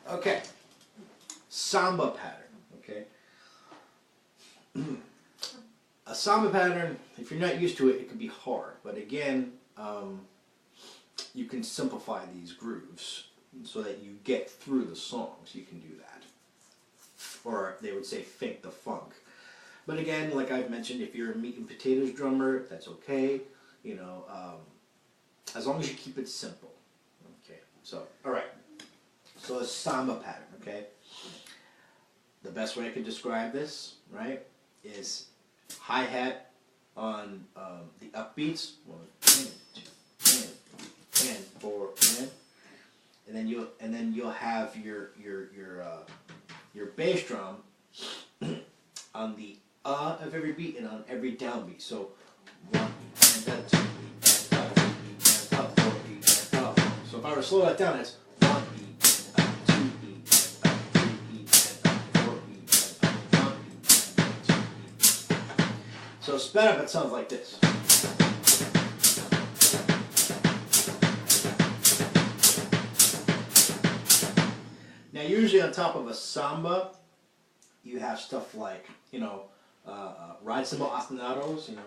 Okay, Samba pattern, okay? A Samba pattern, if you're not used to it, it can be hard. But again, you can simplify these grooves so that you get through the songs. You can do that. Or they would say fake the funk. But again, like I've mentioned, if you're a meat and potatoes drummer, that's okay. You know, as long as you keep it simple. Okay, so, alright. So a Samba pattern, okay? The best way I could describe this, right, is hi-hat on the upbeats. 1, 2, 10, 4, and then you'll have your bass drum on the of every beat and on every downbeat. So 1 and 2 and up, 3 and up, 4 and up. So if I were to slow that down, it's 1 beat and up, 2 beat and up, 3 beat and up, 4 beat and up, 1 beat and up, 2 beat. So sped up, it sounds like this. Now usually on top of a samba, you have stuff like, you know, ride cymbal ostinatos, you know.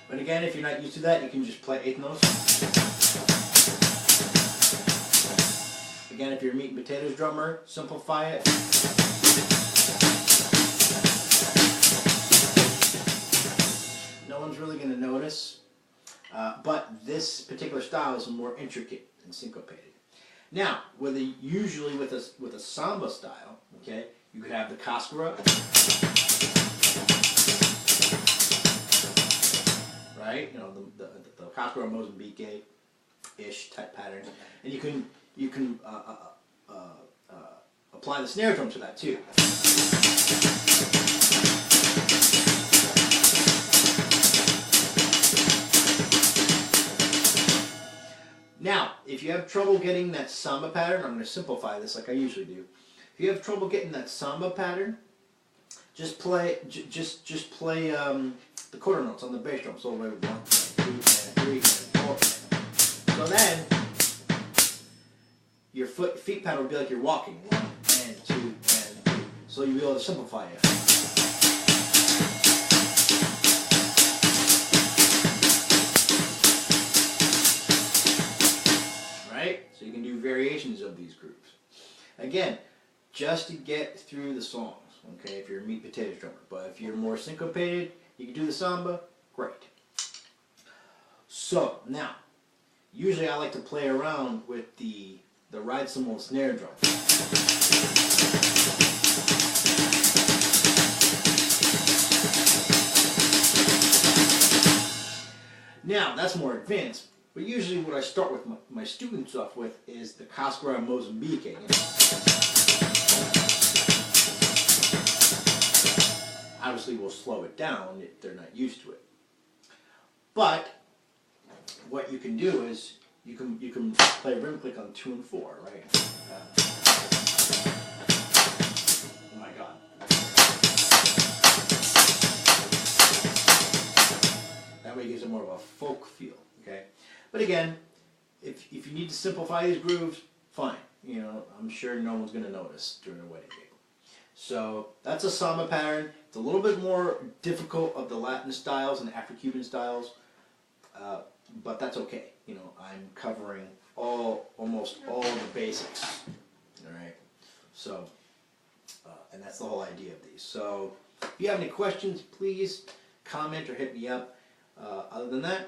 But again, if you're not used to that, you can just play eighth notes. Again, if you're a meat and potatoes drummer, simplify it. No one's really going to notice. But this particular style is more intricate and syncopated. Now, usually with a samba style, okay, you could have the cascara, right? You know, the cascara Mozambique-ish type pattern, and you can apply the snare drum to that too. Now, if you have trouble getting that samba pattern, I'm going to simplify this like I usually do. If you have trouble getting that samba pattern, just play the quarter notes on the bass drum. So 1, 2, and 3, and 4. So then your feet pattern will be like you're walking. 1 and 2 and 3. So you'll be able to simplify it. So you can do variations of these grooves. Again, just to get through the songs, okay, if you're a meat potatoes drummer. But if you're more syncopated, you can do the samba, great. So, now, usually I like to play around with the ride cymbal snare drum. Now, that's more advanced. But usually what I start with my students off with is the cascara Mozambique. You know? Obviously we'll slow it down if they're not used to it. But what you can do is you can play rim click on 2 and 4, right? Oh my God. That way it gives it more of a folk feel, okay? But again, if you need to simplify these grooves, fine. You know, I'm sure no one's going to notice during a wedding gig. So that's a samba pattern. It's a little bit more difficult of the Latin styles and Afro-Cuban styles, but that's okay. You know, I'm covering almost all the basics. All right. So, and that's the whole idea of these. So, if you have any questions, please comment or hit me up. Other than that.